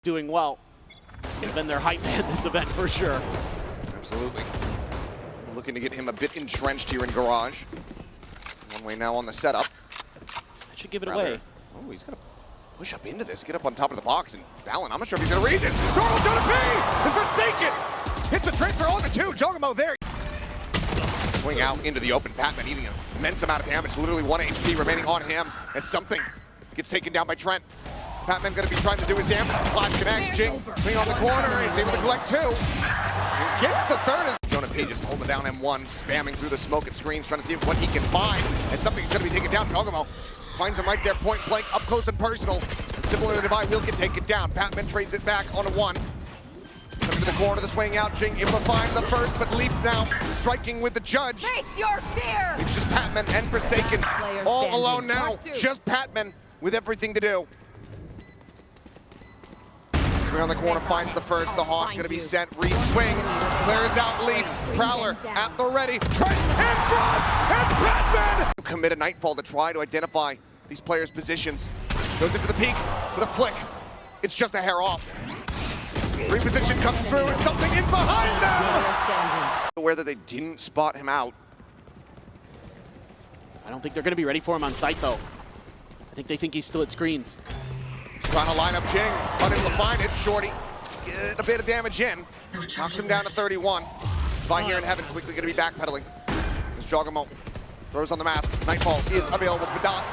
doing well. He's been their hype man this event for sure. Absolutely. Looking to get him a bit entrenched here in Garage. One way now on the setup. That should give it away. Oh, he's going to push up into this, get up on top of the box, and Valen, I'm not sure if he's going to read this. Normal Jonah P is forsaken! Hits the transfer on the two, Jogamo there. Swing out into the open, Patman eating an immense amount of damage, literally 1 HP remaining on him as something gets taken down by Trent. Patman going to be trying to do his damage. Flash connects, Jing swing on the corner, he's able to collect 2. He gets the third as Jonah P just holding down M1, spamming through the smoke and screens, trying to see what he can find, and something's going to be taken down. Jogamo finds him right there, point blank, up close and personal. Similar to Divine will get taken down. Patman trades it back on a 1. Comes to the corner, the swing out, Jing able to find the first, but Leap now striking with the judge. Face your fear! It's just Patman and Forsaken all alone now. Just Patman with everything to do. Swing on the corner, finds the first, the Hawk gonna be sent, re-swings, clears out Leap, Prowler at the ready, Trent in front, and Patman! Commit a Nightfall to try to identify these players' positions. Goes into the peak with a flick. It's just a hair off. Reposition comes through and something in behind them! Aware that they didn't spot him out. I don't think they're going to be ready for him on site, though. I think they think he's still at screens. Trying to line up Jing, unable to find it. Shorty get a bit of damage in. Knocks him down to 31. Vi here in heaven, quickly going to be backpedaling. As Jogamo throws on the mask. Nightfall is available.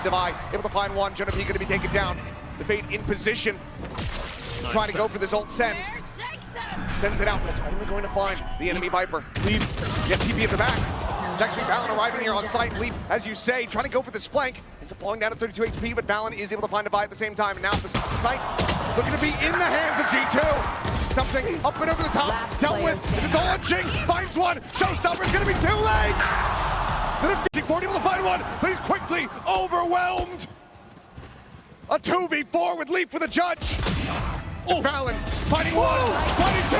Devi able to find one. Jonah P going to be taken down. The Fate in position. Trying to go for this ult send. Sends it out, but it's only going to find the enemy Viper. Leaf, get TP at the back. It's actually Valen arriving here on site. Leaf, as you say, trying to go for this flank. Ends up falling down to 32 HP, but Valen is able to find a Vi at the same time. And now the site looking to be in the hands of G2. Something up and over the top, dealt with. It's all on Jing, finds one. Showstopper's gonna be too late. The 40 able to find one, but he's quickly overwhelmed. A 2v4 with Leaf for the judge. It's Valen finding one, finding 2,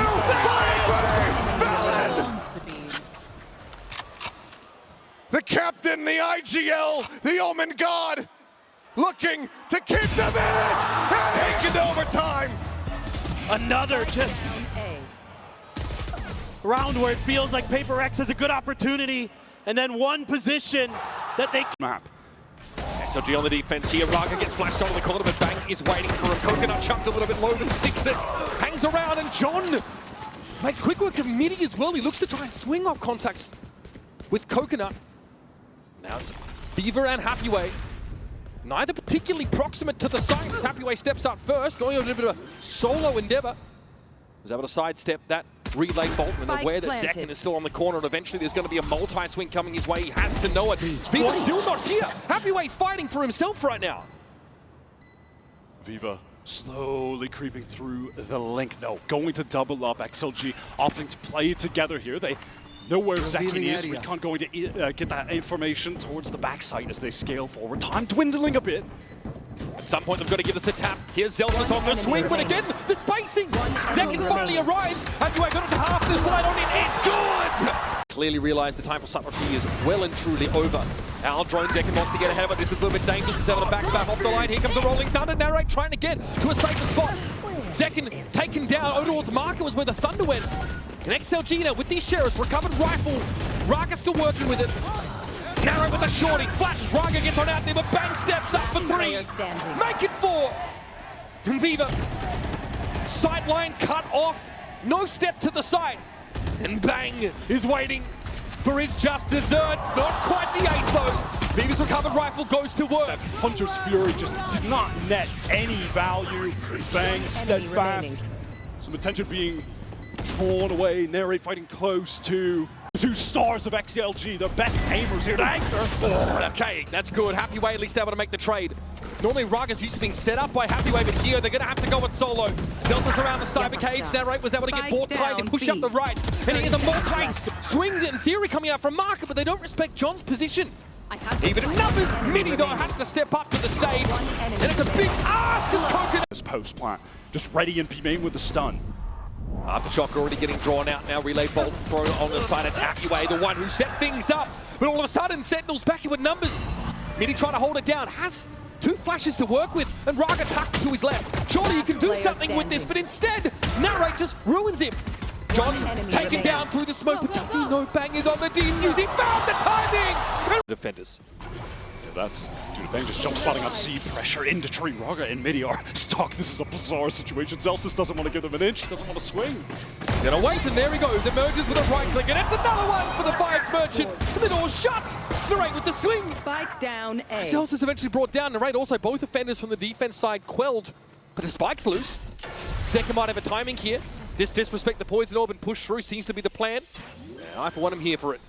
finding 3, Valen! The captain, the IGL, the Omen God, looking to keep them in it and take it to overtime. Another just round where it feels like Paper X has a good opportunity, and then one position that they map. XLG on the defense here. Raga gets flashed onto the corner, but Bang is waiting for a coconut chucked a little bit low, but sticks it. Hangs around, and John makes quick work of Midi as well. He looks to try and swing off contacts with coconut. Now it's Beaver and Happyway. Neither particularly proximate to the site as Happyway steps up first, going on a little bit of a solo endeavor. Was able to sidestep that relay bolt and aware that Zekin is still on the corner, and eventually there's going to be a multi-swing coming his way. He has to know it. Viva's still not here. Happyway's fighting for himself right now. Viva slowly creeping through the link. No, going to double up. XLG opting to play it together here. They know where Zekin is. We can't going to get that information towards the backside as they scale forward. Time dwindling a bit. At some point, they've got to give us a tap. Here's Zelda's on the swing, but again, the spacing. Zekin finally arrives. Happyway got it to half the slide on it. It's good! Clearly realized the time for subtlety is well and truly over. Al drone Zekin wants to get ahead of it. This is a little bit dangerous. He's able to back off the line. Here comes a rolling thunder. Narrate trying to get to a safer spot. Zekin taken down. Odor's marker was where the thunder went. And XLG now with these sheriffs, recovered rifle. Raga still working with it. Narrow with the shorty, flattens, Raga gets on out there, but Bang steps up for 3. Make it 4. And Viva, sideline cut off, no step to the side. And Bang is waiting for his just desserts. Not quite the ace though. Viva's recovered rifle goes to work. Puncher's Fury just did not net any value. Bang, steadfast. Some attention being drawn away. Narrate fighting close to 2 stars of XLG, the best aimers here to anchor. Oh, okay, that's good. Happyway at least able to make the trade. Normally Raga's used to being set up by Happyway, but here they're going to have to go it solo. Delta's around the cyber cage. Narrate was able to get bought tight and push up the right. And he has a multi-swing in theory coming out from Marker, but they don't respect John's position. Even in numbers, Midi though has to step up to the stage. And it's a big ask to Coconut. This post plant, just ready and be main with the stun. Aftershock already getting drawn out now. Relay bolt thrown on the side of Happyway, the one who set things up. But all of a sudden, Sentinel's back in with numbers. Midi trying to hold it down. Has two flashes to work with, and Raga tucked to his left. Surely he can do something with this, but instead, Narrate just ruins him. John taken down through the smoke, but does he know Bang is on the defuse? He found the timing! Defenders. That's due to Bang just jump spotting on C, pressure into tree. Raga in mid-AR stock. This is a bizarre situation. Zelsis doesn't want to give them an inch, he doesn't want to swing. Gonna wait, and there he goes. Emerges with a right click, and it's another one for the 5 merchant. And the door shuts. Narrate with the swing. Spike down A. Zelsis eventually brought down. Narrate also both offenders from the defense side quelled, but the spike's loose. Zeka might have a timing here. Disrespect the poison orb and push through seems to be the plan. Yeah, I for one am here for it.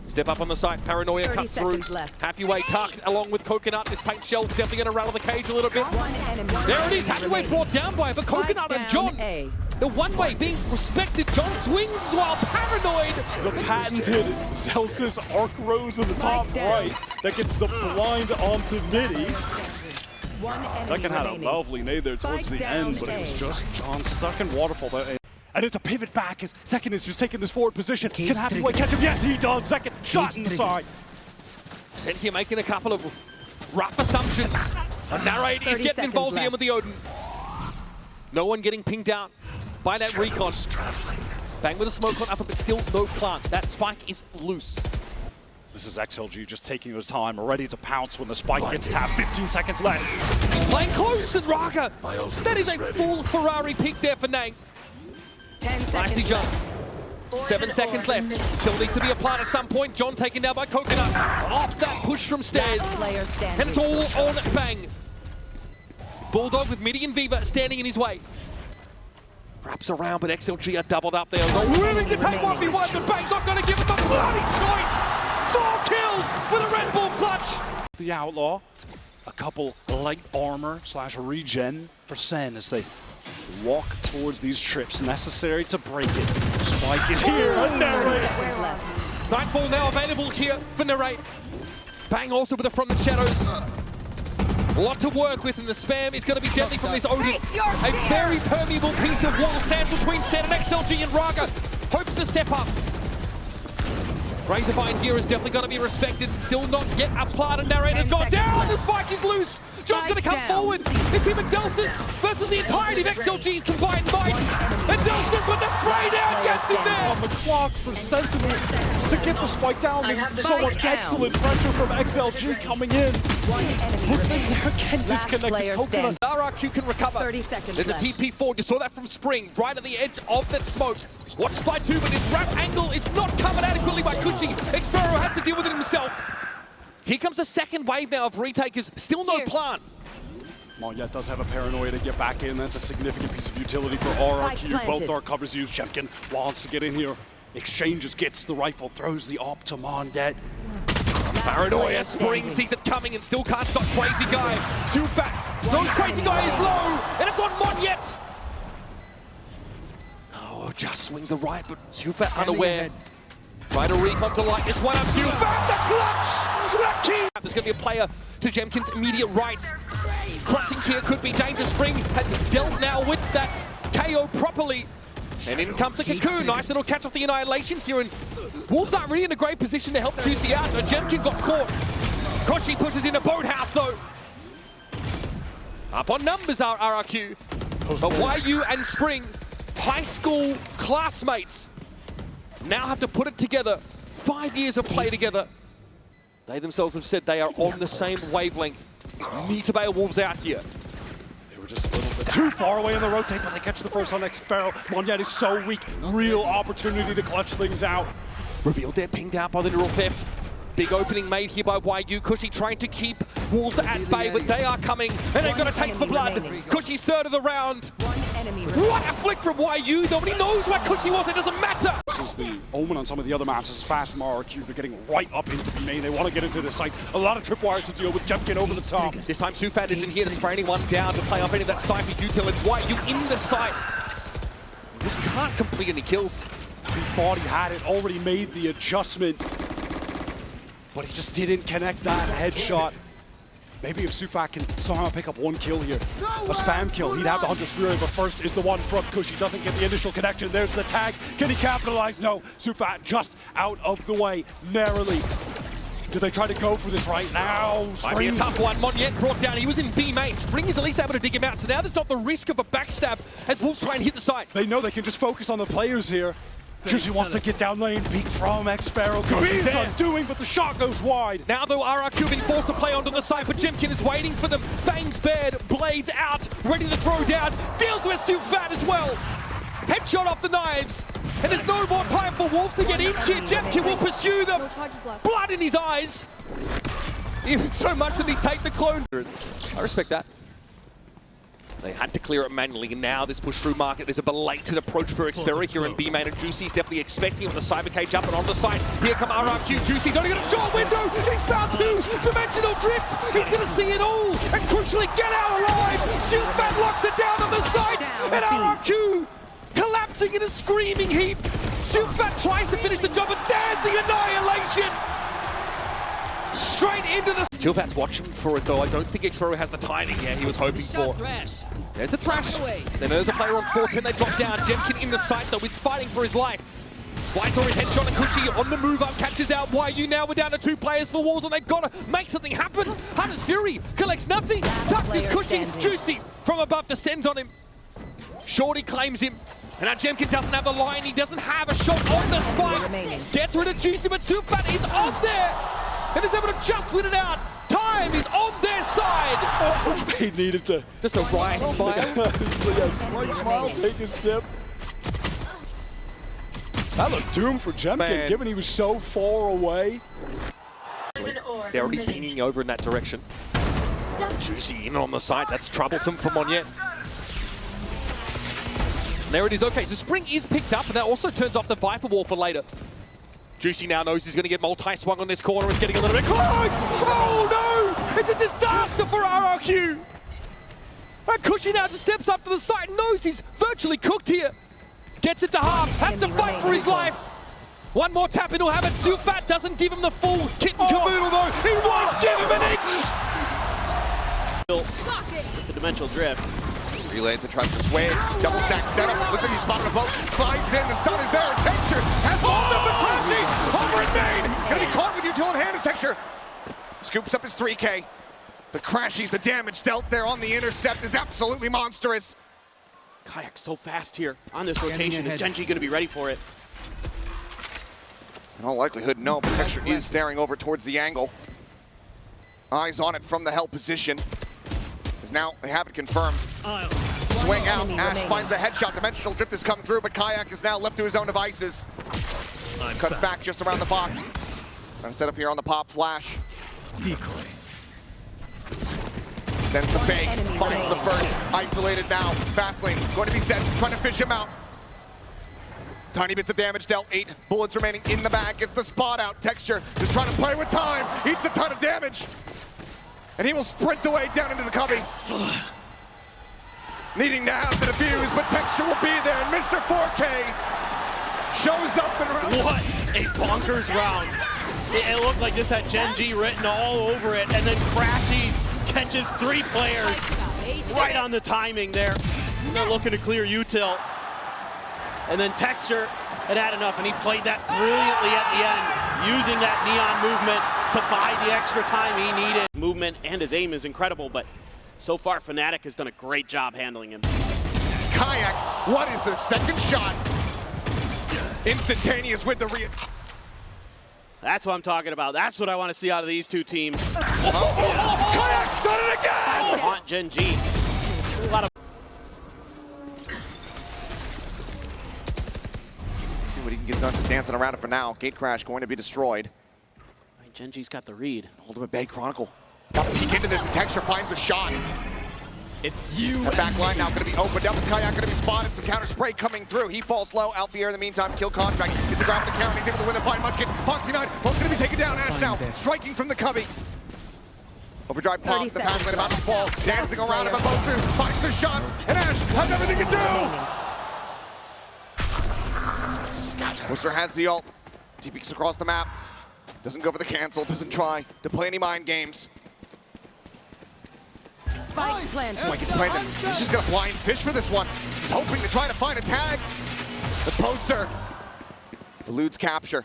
Step up on the site, Paranoia cut through. Happy Way tucked along with Coconut. This paint shell definitely going to rattle the cage a little bit. There it is, Happy Way brought down by it, but Coconut and John. The one way being respected. John swings while paranoid. The patented Zelsis arc rose in the top right that gets the blind onto Midi. Second had a lovely nade there towards the end, but it was just John stuck in waterfall there. And it's a pivot back as Second is just taking this forward position. Can Happy Way catch him? Yes, he does. Second shot inside. Sent here making a couple of rough assumptions. And Narrate is getting involved here with the Odin. No one getting pinged out by that recon. Bang with a smoke on upper, but still no plant. That spike is loose. This is XLG just taking his time, ready to pounce when the spike gets tapped. 15 seconds left. He's playing close, and Raga. That is a full Ferrari peak there for Nang. 10 seconds Nicely jumped. left. 7 seconds left. Still needs to be a plant at some point. John taken down by Coconut. Off that push from stairs. And it's all on Bang. Bulldog with Midi and Viva standing in his way. Wraps around, but XLG are doubled up there. Not willing to take 1v1, but Bang's not going to give him a bloody choice. 4 kills with a Red Bull clutch. The Outlaw, a couple light armor / regen for Sen as they walk towards these trips necessary to break it. Spike is here, and Narrate. Nightfall now available here for Narrate. Bang also with the from the shadows. A lot to work with, and the spam is going to be deadly from this Odin. A very permeable piece of wall stands between Sen and XLG, and Raga hopes to step up. Razorvine here is definitely going to be respected. Still not yet a plant, and Narrator's gone down. The spike is loose. John's going to come forward. It's him and Zelsis versus the entirety of XLG's combined might. And Zelsis with the spray down gets him there. On the clock for Sentinel to get the spike down. There's so much excellent pressure from XLG coming in. Again, disconnected Coconut. RRQ can recover. 30 seconds There's a TP4. You saw that from Spring, right at the edge of that smoke. Watched by 2, but his wrap angle is not covered adequately by Cushy. Xfero has to deal with it himself. Here comes a second wave now of retakers. Still no plant. Monyet does have a Paranoia to get back in. That's a significant piece of utility for RRQ. Both dark covers used. Jemkin wants to get in here. Exchanges, gets the rifle, throws the op to Monyet. Paranoia, Spring sees it coming and still can't stop Crazy Guy. Too fat. No, Crazy Guy is low, and it's on Monyet. Oh, just swings the right, but Sufat unaware. Try to recon to light this one up. Sufat, the clutch! The key! There's going to be a player to Jemkin's immediate right. Crossing here could be dangerous. Spring has dealt now with that KO properly. And in comes the Cocoon. Nice little catch off the Annihilation here. And Wolves aren't really in a great position to help Juicy out. And Jemkin got caught. Kochi pushes in a boathouse though. Up on numbers are RRQ. But YU and Spring, high school classmates, now have to put it together. 5 years of play together. They themselves have said they are on the same wavelength. Need to bail Wolves out here. They were just a little bit too far away in the rotate, but they catch the first on Xfero. Monyet is so weak. Real opportunity to clutch things out. Revealed there, pinged out by the neural theft. Big opening made here by YU. Cushy trying to keep Wolves at bay, but they are coming, and they've got a taste for blood. Cushy's third of the round. What a flick from YU. Nobody knows where Cushy was. It doesn't matter. This is the omen on some of the other maps. This is fast from RRQ. They're getting right up into the main. They want to get into the site. A lot of tripwires to deal with. Jemkin over the top. This time Sufat isn't here to spray anyone down to play off any of that Cypher util. It's YU in the site. Just can't complete any kills. He thought he had it, already made the adjustment, but he just didn't connect that headshot. Maybe if Sufat can somehow pick up one kill here, a spam kill, he'd have the Hunter's Fury, but first is the one from Cushy. Doesn't get the initial connection. There's the tag. Can he capitalize? No. Sufat just out of the way, narrowly. Do they try to go for this right now? Might be a tough one. Monyet brought down. He was in B main. Spring is at least able to dig him out. So now there's not the risk of a backstab as Wolves try and hit the site. They know they can just focus on the players here. Juicy wants to get down lane, beat from X-Sparrow. He's undoing, but the shot goes wide. Now though, RRQ being forced to play onto the side, but Jemkin is waiting for them. Fangs bared, blades out, ready to throw down. Deals with Sufat as well. Headshot off the knives. And there's no more time for Wolves to get in here. Jemkin will pursue them. Blood in his eyes. Even so much that he take the clone. I respect that. They had to clear it manually, and now this push through market is a belated approach for Xferric here in B main, and Juicy's definitely expecting with the cyber cage up and on the side. Here come RRQ, Juicy, don't get a short window, he's found two dimensional drifts, he's gonna see it all, and crucially get out alive. Sufat locks it down on the side, and RRQ collapsing in a screaming heap. Sufat tries to finish the job, and there's the annihilation. Straight into the... Suffat's watching for it though. I don't think Xferric has the timing here he was hoping for. There's a thrash. Then there's a player on 410. They drop down. Jemkin in the site though. He's fighting for his life. White's already headshot and Kuchi on the move up. Catches out YU now. We're down to 2 players for Wolves and they've got to make something happen. Hunter's Fury collects nothing. Tucked his Kuchi. Juicy from above descends on him. Shorty claims him. And now Jemkin doesn't have the line. He doesn't have a shot on the spike. Gets rid of Juicy, but Sufat is on there. And is able to just win it out. Time is on their side. Oh, he needed to. Just a wry smile. It's like a slight smile, take a sip. That looked doomed for Jemkin, given he was so far away. They're already pinging over in that direction. Juicy in on the side. That's troublesome for Monyet. There it is. Okay, so Spring is picked up, and that also turns off the Viper Wall for later. Juicy now knows he's going to get multi-swung on this corner. It's getting a little bit close. Oh no! It's a disaster for RRQ. And Kushi now just steps up to the side and knows he's virtually cooked here. Gets it to half. Has to fight for his life. One more tap and he'll have it. Sufat doesn't give him the full kit and caboodle though. He won't give him an inch. The dimensional drift. Relay to try to sway. Double stack setup. Looks like he's spotted a boat. Slides in. The stun is there. Texture has both of them. Crashes over in main. Gonna be caught with util in hand as Texture scoops up his 3K. The crashes, the damage dealt there on the intercept is absolutely monstrous. Kayak so fast here on this rotation. Is Genji going to be ready for it? In all likelihood, no. But Texture is staring over towards the angle. Eyes on it from the hell position. As now they have it confirmed. Swing out, Ash finds a headshot. Dimensional drift has come through, but Kayak is now left to his own devices. Cuts back just around the box. Trying to set up here on the pop flash. Decoy. Sends the fake, finds the first. Isolated now. Fastlane going to be set, trying to fish him out. Tiny bits of damage dealt, 8 bullets remaining in the bag. Gets the spot out. Texture just trying to play with time. Eats a ton of damage. And he will sprint away down into the cubby. Needing to have the defuse, but Texture will be there. And Mr. 4K shows up and What a bonkers round. It looked like this had Genji written all over it, and then Crashies catches 3 players right on the timing there. They're looking to clear util. And then Texture had enough, and he played that brilliantly at the end, using that neon movement to buy the extra time he needed. Movement and his aim is incredible, but so far Fnatic has done a great job handling him. Kayak, what is the second shot? Instantaneous with the That's what I'm talking about. That's what I want to see out of these 2 teams. Kayak's done it again! Haunt Genji. A lot of See what he can get done, just dancing around it for now. Gate crash going to be destroyed. Genji's got the read. Ultimate Bay Chronicle. Got to peek into this, and Texture finds the shot. It's you. The back line now going to be opened up. Kayak going to be spotted. Some counter spray coming through. He falls low. Alfier in the meantime. Kill contract. He's the grab the count. He's able to win the fight. Munchkin. Foxy 9. Both going to be taken down. Ash now striking from the cubby. Overdrive pop. The pass lane about to fall. Dancing around him. Both through. Finds the shots. And Ash has everything to do. Worcester has the ult. He peeks across the map. Doesn't go for the cancel. Doesn't try to play any mind games. Spike planted. Spike gets planted. He's just gonna fly and fish for this one. He's hoping to try to find a tag. The poster eludes capture.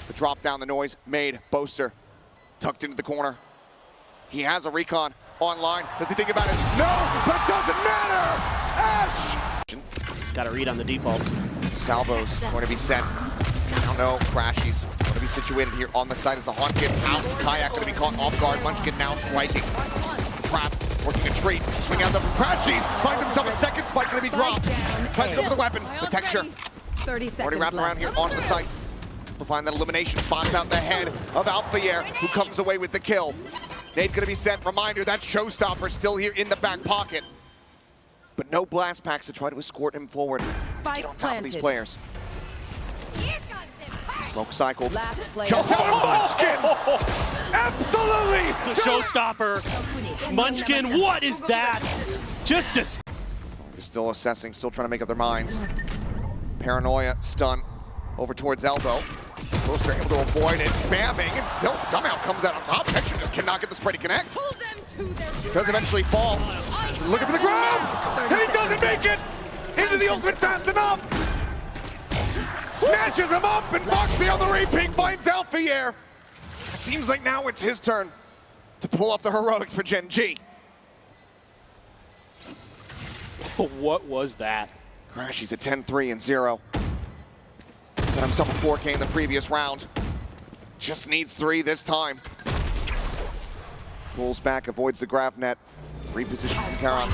The drop down, the noise made. Boaster tucked into the corner. He has a recon online. Does he think about it? No, but it doesn't matter! Ash! He's got a read on the defaults. Salvo's going to be sent. I don't know, Crashies going to be situated here on the side as the Haunt gets out. Kayak going to be caught off guard. Munchkin now striking. Trap, working a treat. Swing out there from Crashies. Finds himself a second spike going to be dropped. Tries to go for the weapon. The texture 30 seconds already wrapped around here onto the site. We'll find that elimination spots out the head of Alphayer, who comes away with the kill. Nade's going to be sent. Reminder, that showstopper still here in the back pocket. But no blast packs to try to escort him forward. To get on top of these players. Smoke cycled. Jumps out of Munchkin! Absolutely! The showstopper. Munchkin, what is that? Just a... They're still assessing, still trying to make up their minds. Paranoia, stun, over towards elbow. Boaster able to avoid it, spamming, and still somehow comes out on top. Texture just cannot get the spread to connect. Does eventually fall. Looking for the ground, and he doesn't make it! Into the ultimate fast enough! Snatches him up, and Foxy on the repeat finds Alphayer. It seems like now it's his turn to pull off the heroics for Gen G. What was that? Crashies at 10-3-0. Got himself a 4K in the previous round. Just needs 3 this time. Pulls back, avoids the grav net. Reposition from Karan.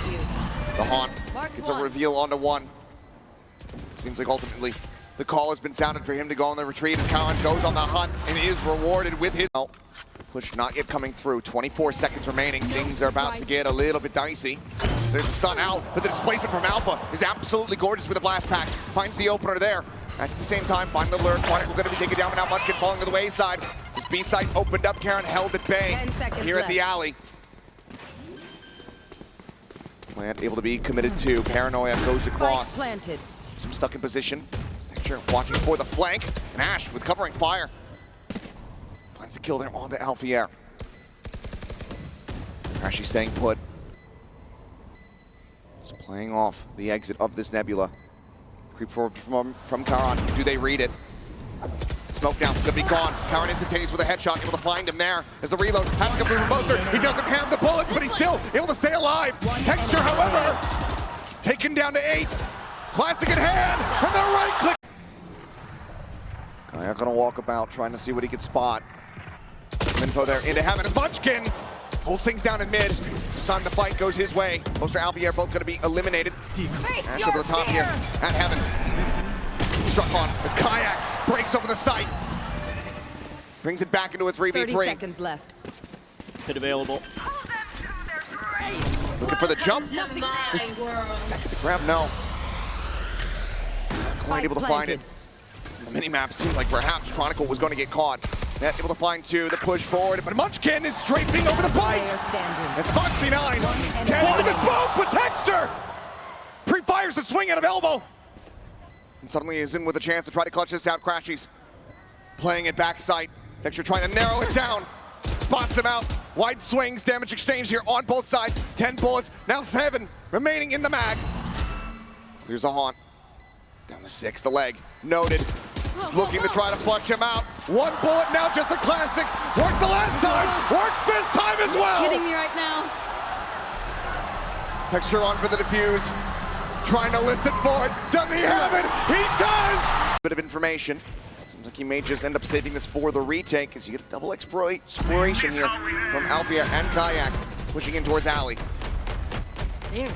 The Haunt gets a reveal onto 1. It seems like ultimately the call has been sounded for him to go on the retreat as Karan goes on the hunt and is rewarded with his push not yet coming through. 24 seconds remaining. Things are about to get a little bit dicey. So there's a stun out, but the displacement from Alpha is absolutely gorgeous with the blast pack. Finds the opener there. At the same time, find the lure. Chronicle going to be taken down, but now Munchkin falling to the wayside. His B site opened up. Karan held at bay here at the alley. Plant able to be committed to. Paranoia goes across. Some stuck in position. Texture watching for the flank. And Ash with covering fire. Finds the kill there onto Alphayer. Ashy staying put. Just playing off the exit of this nebula. Creep forward from Karan. Do they read it? Smoke down, gonna be gone. Karan instantaneous with a headshot, able to find him there as the reload has to come through from Boaster. He doesn't have the bullets, but he's still able to stay alive. Texture, however, taken down to 8. Classic in hand, and the right click. Kayak gonna walk about, trying to see what he can spot. Some info there into Heaven as Munchkin pulls things down in mid. This time the fight goes his way. Boaster, Alphayer both gonna be eliminated. Ash over the top here at Heaven. Struck on as Kayak breaks over the site. Brings it back into a 3v3. 30 seconds left. Hit available. Looking for the jump. Back at the grab, no. Not quite able to find it. The mini-map seemed like perhaps Chronicle was going to get caught. Net able to find 2, the push forward, but Munchkin is strafing over the bite. It's Foxy 9, 10 with the smoke, but Texture pre-fires the swing out of elbow. And suddenly is in with a chance to try to clutch this out. Crashies playing it backside. Texture trying to narrow it down. Spots him out. Wide swings, damage exchange here on both sides. 10 bullets, now 7 remaining in the mag. Here's the Haunt. Down to 6, the leg. Noted. He's looking to try to flush him out. 1 bullet now, just a classic. Worked the last time, works this time as well. Kidding me right now? Texture on for the defuse. Trying to listen for it. Does he have it? He does! Bit of information. Seems like he may just end up saving this for the retake as you get a double exploration here from Alphayer and Kayak pushing in towards Alley. There.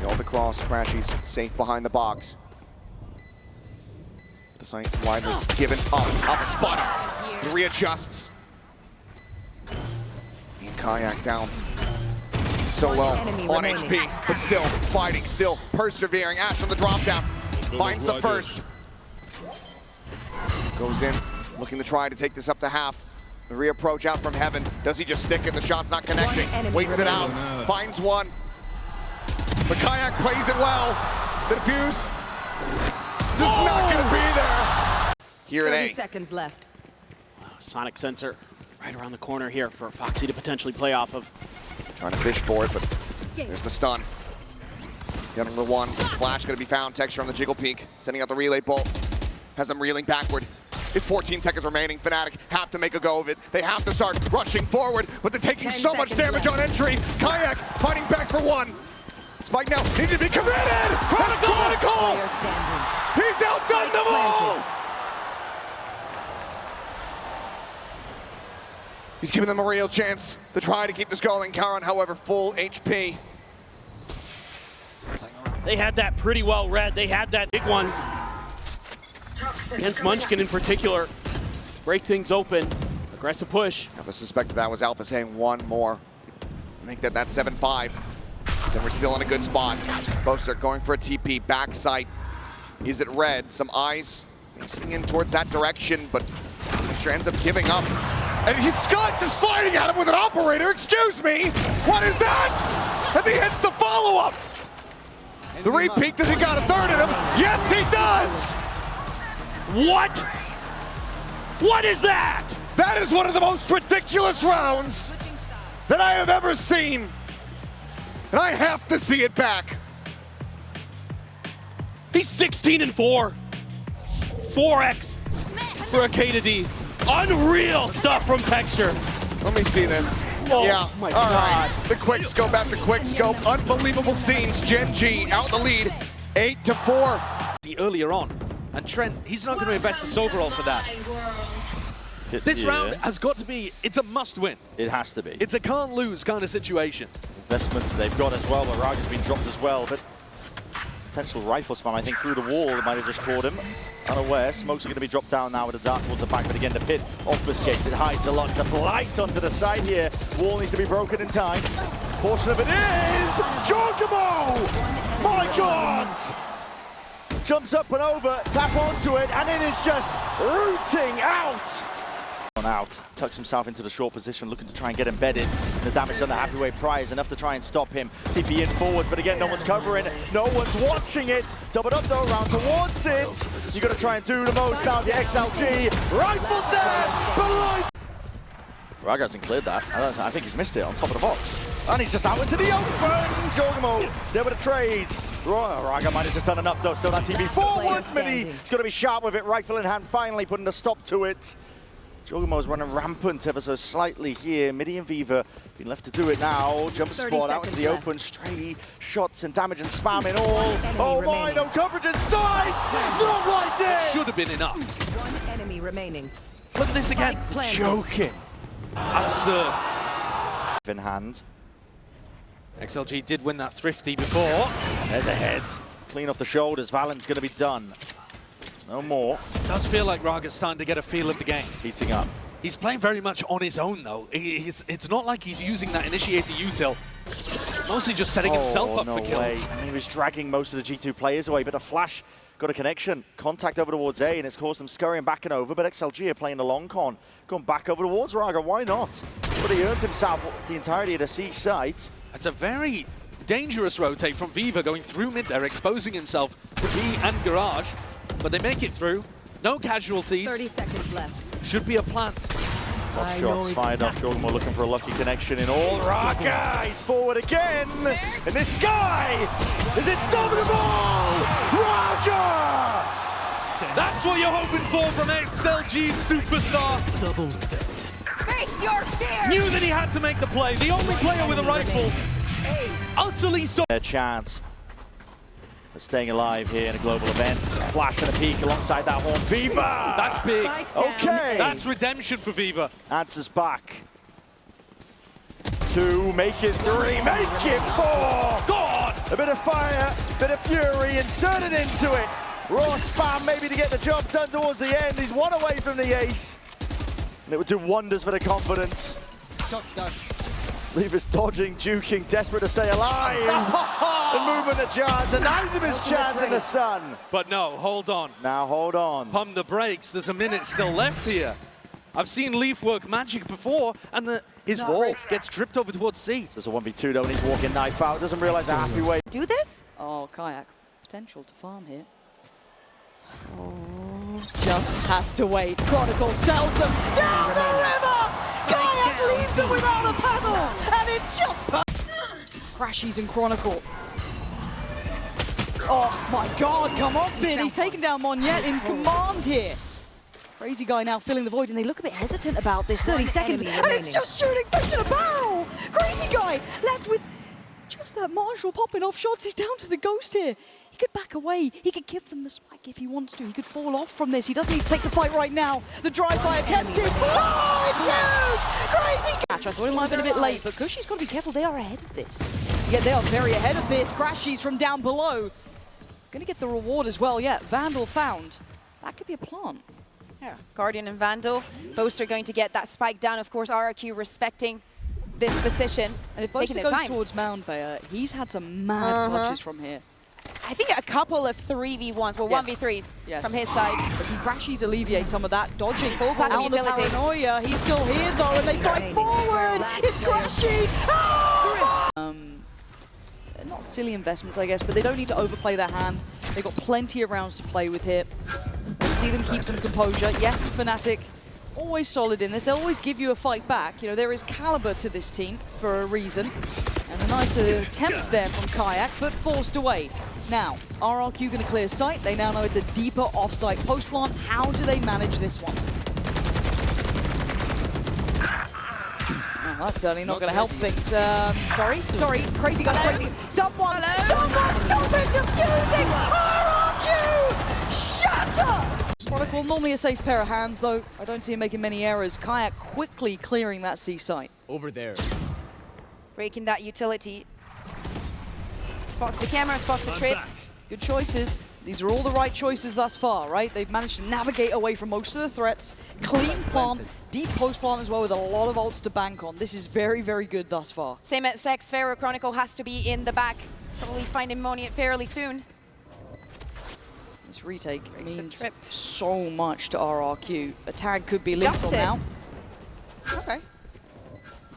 Yelled across, Crashies safe behind the box. The site wider given up. Alpha spotted. He readjusts. And Kayak down. So low on HP, but still fighting, still persevering. Ash on the drop down, finds the first. Goes in, looking to try to take this up to half. The reapproach out from Heaven. Does he just stick it? The shot's not connecting. Waits it out, finds 1. But Kayak plays it well. The defuse. This is not going to be there. Here at 30 A. seconds left. Wow, sonic sensor right around the corner here for Foxy to potentially play off of. Trying to fish for it, but there's the stun. Got number 1. Flash going to be found. Texture on the jiggle peak. Sending out the relay bolt. Has him reeling backward. It's 14 seconds remaining. Fnatic have to make a go of it. They have to start rushing forward, but they're taking so much damage on entry. Kayak fighting back for one. Spike now needs to be committed! Chronicle! He's outdone them all! He's giving them a real chance to try to keep this going. Karan, however, full HP. They had that pretty well read. They had that big one against Munchkin in particular. Break things open. Aggressive push. Now the suspect of that was Alpha saying one more. Make that 7-5. Then we're still in a good spot. Boaster going for a TP. Backside. Is it red? Some eyes facing in towards that direction, but Boaster ends up giving up. And he's Scott just sliding at him with an operator. Excuse me. What is that? As he hits the follow-up. The repeat, does he got a third in him? Yes, he does! What? What is that? That is one of the most ridiculous rounds that I have ever seen. And I have to see it back. He's 16-4. 4x for a K2D. Unreal stuff from Texture. Let me see this. Oh, yeah, my all right. God. The quick scope after quick scope. Unbelievable scenes. Gen G out the lead, 8-4. Earlier on, and Trent, he's not going to invest his overall for that. This round has got to be, it's a must-win. It has to be. It's a can't-lose kind of situation. Investments they've got as well, but Raga's been dropped as well, but potential rifle spam, I think, through the wall. It might have just caught him unaware. Smokes are going to be dropped down now with a dart towards the back, but again, the pit obfuscates. It hides a lot. It's a blight onto the side here. Wall needs to be broken in time. Portion of it is Jorgamo! My God! Jumps up and over, tap onto it, and it is just rooting out! Out, tucks himself into the short position, looking to try and get embedded. The damage on the happy way prior is enough to try and stop him. TP in forwards, but again, no one's covering, no one's watching it. Doubled up though, round towards it. You got to try and do the most now. The XLG rifles there, but like Raga hasn't cleared that. I think he's missed it on top of the box, and he's just out into the open. Jorgamo there with a trade. Raga might have just done enough though. Still that TP forwards. Mini, he's got to be sharp with it. Rifle in hand, finally putting a stop to it. Jorgamo's running rampant ever so slightly here. Midi and Viva being left to do it now. Jump spot out into the open. Stray shots and damage and spam in all. Oh my, no coverage in sight! Not like this! Should have been enough. One enemy remaining. Look at this again. Joking. Absurd. In hand. XLG did win that thrifty before. There's a head. Clean off the shoulders. Valen's going to be done. No more. It does feel like Raga's starting to get a feel of the game. Heating up. He's playing very much on his own, though. It's not like he's using that initiator util. Mostly just setting himself up for kills. Way. I mean, he was dragging most of the G2 players away, but a flash got a connection. Contact over towards A, and it's caused them scurrying back and over, but XLG are playing the long con. Going back over towards Raga, why not? But he earned himself the entirety of the C site. It's a very dangerous rotate from Viva going through mid there, exposing himself to B and Garage. But they make it through. No casualties. 30 seconds left. Should be a plant. Hot shots fired off. Jorgamo looking for a lucky connection in all. Raga, he's forward again. And this guy is it top of the ball. Raga! That's what you're hoping for from XLG's superstar. Face your fear! Knew that he had to make the play. The only player with a rifle. Utterly so. Their chance. They're staying alive here in a global event. Flash and a peek alongside that horn. Viva! That's big. Okay. That's redemption for Viva. Answers back. 2, make it 3, make it 4! God! A bit of fire, bit of fury, inserted into it. Raw spam maybe to get the job done towards the end. He's one away from the ace. And it would do wonders for the confidence. Leaver's dodging, juking, desperate to stay alive. The movement of chance, denies him his chance in the sun. But no, hold on. Now hold on. Pump the brakes. There's a minute still left here. I've seen Leaf work magic before, and his wall gets tripped over towards C. There's a 1v2 though, and he's walking knife out. Doesn't realize the happy way. Do this? Oh, Kayak. Potential to farm here. Oh, just has to wait. Chronicle sells them down the river! Kayak leaves him without a paddle! And it's just Crashies and Chronicle. Oh my God, come on, Finn. He's taken down Monyet in command here. Crazy guy now filling the void, and they look a bit hesitant about this. 30 seconds, enemy and it's remaining. just shooting fish in a barrel! Crazy guy left with just that Marshall popping off shots. He's down to the ghost here. He could back away. He could give them the spike if he wants to. He could fall off from this. He doesn't need to take the fight right now. The drive-by attempted. Oh, it's huge! Crazy catch. I thought it might have been a bit late, but Cushy's got to be careful. They are ahead of this. Yeah, they are very ahead of this. Crashies from down below. Gonna get the reward as well. Yeah, Vandal found. That could be a plant. Yeah, Guardian and Vandal. Both are going to get that spike down. Of course, RRQ respecting this position. And if taking Boaster their goes time. towards Mound Bayer, he's had some mad clutches from here. I think a couple of 3v1s, well, Yes. 1v3s Yes. from his side. But can Crashies alleviate some of that dodging? Full pack of Out of the utility. paranoia. He's still here though, and they fight forward. It's Crashies. Ah! Not silly investments, I guess, but they don't need to overplay their hand. They've got plenty of rounds to play with here. Let's see them keep some composure. Yes, Fnatic, always solid in this. They'll always give you a fight back. You know, there is caliber to this team for a reason. And a nice attempt there from Kayak, but forced away. Now, RRQ going to clear sight. They now know it's a deeper off-site post plant. How do they manage this one? That's certainly not going to help things. Sorry, crazy guy, crazy. Someone stop it, defusing! RRQ! Shatter! Chronicle, normally a safe pair of hands, though. I don't see him making many errors. Kayak quickly clearing that C site. Over there. Breaking that utility. Spots the camera, spots the trip. Good choices. These are all the right choices thus far, right? They've managed to navigate away from most of the threats. Clean plant, deep post plant as well, with a lot of ults to bank on. This is very, very good thus far. Same at Sex, Pharaoh Chronicle has to be in the back. Probably finding Moni fairly soon. This retake Breaks the means trip. so much to RRQ. A tag could be lethal Jumped it. now. Okay.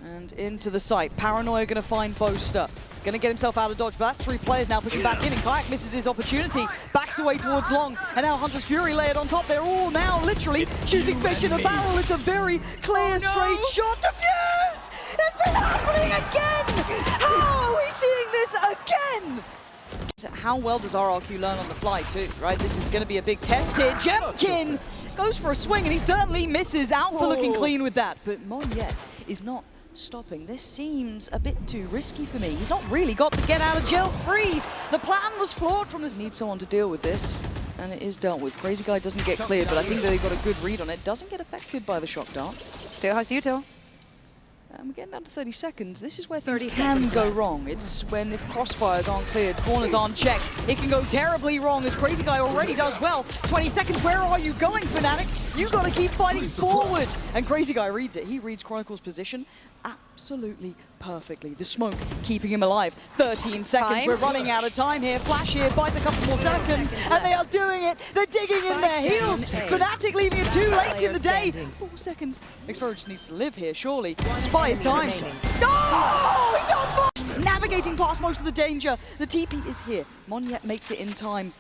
And into the site. Paranoia going to find Boaster. Going to get himself out of dodge, but that's 3 players now pushing back in, and Kayak misses his opportunity. Backs away towards Long, and now Hunter's Fury layered on top. They're all now literally shooting fish in a barrel. It's a very clear, straight shot. Defuse! It's been happening again! How are we seeing this again? How well does RRQ learn on the fly too, right? This is going to be a big test here. Jemkin goes for a swing, and he certainly misses. Alpha looking clean with that, but Monyet is not stopping. This seems a bit too risky for me. He's not really got the get out of jail free. The plan was flawed from this. Need someone to deal with this, and it is dealt with. Crazy guy doesn't get cleared, but I think that they've got a good read on it. Doesn't get affected by the shock dart. Still has util. We're getting down to 30 seconds. This is where things can go wrong. It's when if crossfires aren't cleared, corners aren't checked, it can go terribly wrong, as Crazy Guy already does well. 20 seconds, where are you going, Fnatic? You got to keep fighting forward. And Crazy Guy reads it. He reads Chronicle's position absolutely perfectly. The smoke keeping him alive. 13 seconds, we're running out of time here. Flash here, buys a couple more seconds, and they are doing it. They're digging in their heels. Fnatic leaving it too late in the day. 4 seconds. Xpero just needs to live here, surely. Just buy his time. Oh, he does more! Navigating past most of the danger. The TP is here. Monyet makes it in time,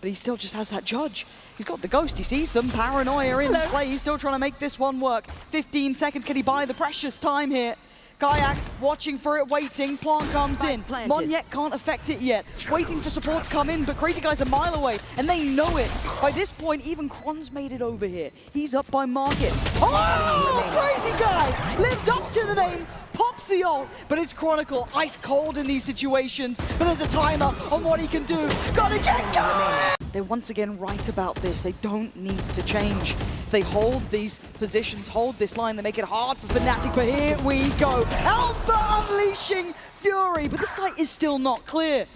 but he still just has that judge. He's got the ghost, he sees them. Paranoia in play, he's still trying to make this one work. 15 seconds, can he buy the precious time here? Kayak watching for it, waiting. Plant comes in. Monyet can't affect it yet. Waiting for support to come in, but Crazy Guy's a mile away, and they know it. By this point, even Kron's made it over here. He's up by market. Oh, Crazy Guy lives up to the name. Pops the ult, but it's Chronicle, ice cold in these situations. But there's a timer on what he can do. Gotta get going! They're once again right about this. They don't need to change. If they hold these positions, hold this line, they make it hard for Fnatic, but here we go. Alpha unleashing Fury, but the site is still not clear.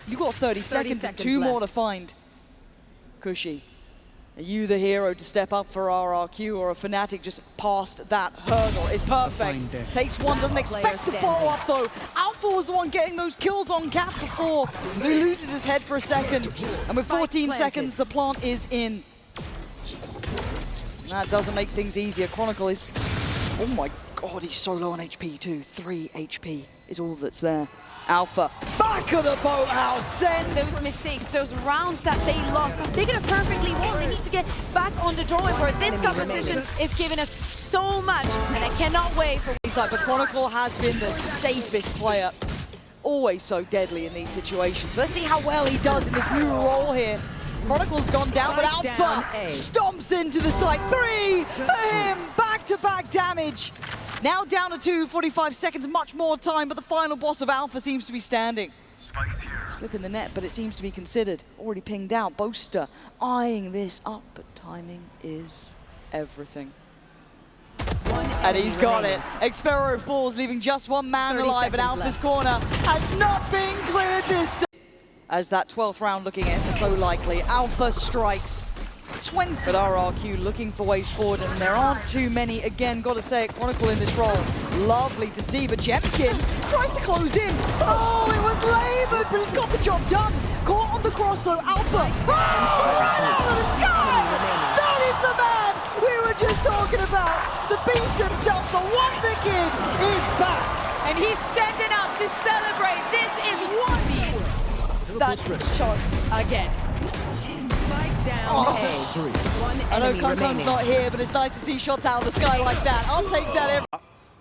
You've got 30 seconds and 2 more to find. Cushy. Are you the hero to step up for RRQ, or a Fnatic just past that hurdle? Is perfect. Takes one, doesn't expect to follow up though. Alpha was the one getting those kills on Cap before. He loses his head for a second. And with 14 seconds, the plant is in. And that doesn't make things easier. Chronicle is, oh my God, he's so low on HP too. 3 HP is all that's there. Alpha, back of the boathouse, send Those mistakes, those rounds that they lost, they could have perfectly won. They need to get back on the drawing board. This composition is giving us so much, and I cannot wait for... But Chronicle has been the safest player. Always so deadly in these situations. Let's see how well he does in this new role here. Chronicle's gone down, but Spike down Alpha A. stomps into the site. 3 for him, back-to-back damage. Now down to 2, 45 seconds, much more time, but the final boss of Alpha seems to be standing. Slip in the net, but it seems to be considered. Already pinged out. Boaster eyeing this up, but timing is everything. And he's got it. Expero falls, leaving just one man 30 alive, and seconds Alpha's left. corner has not been cleared this time. As that 12th round looking ever so likely. Alpha strikes 20. But RRQ looking for ways forward, and there aren't too many. Again, gotta say it, Chronicle in this role. Lovely to see, but Jemkin tries to close in. Oh, it was labored, but it's got the job done. Caught on the cross though, Alpha. Oh, right out of the sky! That is the man we were just talking about. The beast himself, the Wonder Kid, is back. And he's standing up to celebrate. This is one. That shot again. Spike down Oh. A. One I know enemy Kunkun's remaining. not here, but it's nice to see shots out of the sky like that. I'll take that every.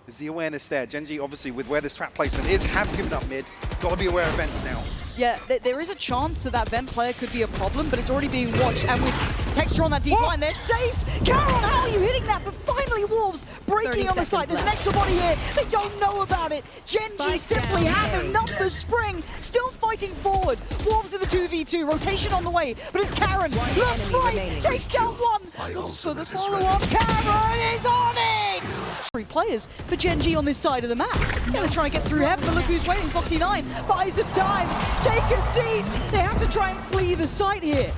Is the awareness there? Gen.G, obviously, with where this trap placement is, have given up mid. Got to be aware of vents now. Yeah, there is a chance that that vent player could be a problem, but it's already being watched. And with Texture on that deep line, they're safe. Caron, how are you hitting that? But finally, Wolves breaking 30 on the site. seconds There's an extra body here. They don't know about it. Gen.G Spike simply down having A. numbers. Spring still fighting forward. Wolves in the 2v2, rotation on the way, but it's Caron. One Looks enemy right, remaining. takes down one. Looks for the follow-up. Caron is on it. 3 players for Gen.G on this side of the map. They're trying to get through heaven, but look who's waiting. Foxy9 buys some time. Take a seat. They have to try and flee the site here.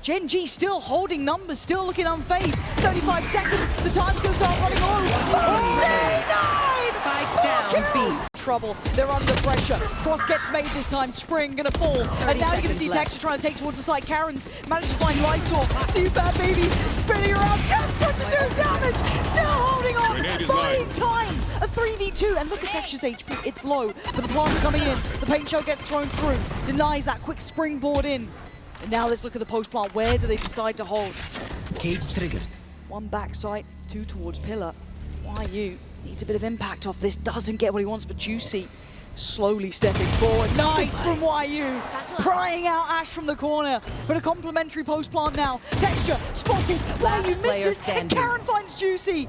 Gen.G still holding numbers, still looking unfazed. 35 seconds, the time's going to start running low. Foxy9! Spike down B. Trouble, they're under pressure. Cross gets made this time, Spring gonna fall. And now you're gonna see seconds left. Texture trying to take towards the site. Karen's managed to find Lysor. See Bad Baby spinning around, desperate to do damage. Still holding on, buying time. A 3v2, and look at Texture's HP, it's low. But the plant's coming in, the paint shell gets thrown through. Denies that quick springboard in. And now let's look at the post plant. Where do they decide to hold? Cage triggered. 1 back site, 2 towards pillar. YU needs a bit of impact off this, doesn't get what he wants, but Juicy slowly stepping forward. Nice from YU, prying out Ash from the corner, but a complimentary post plant now. Texture spotted, YU player misses, and standing. Karen finds Juicy.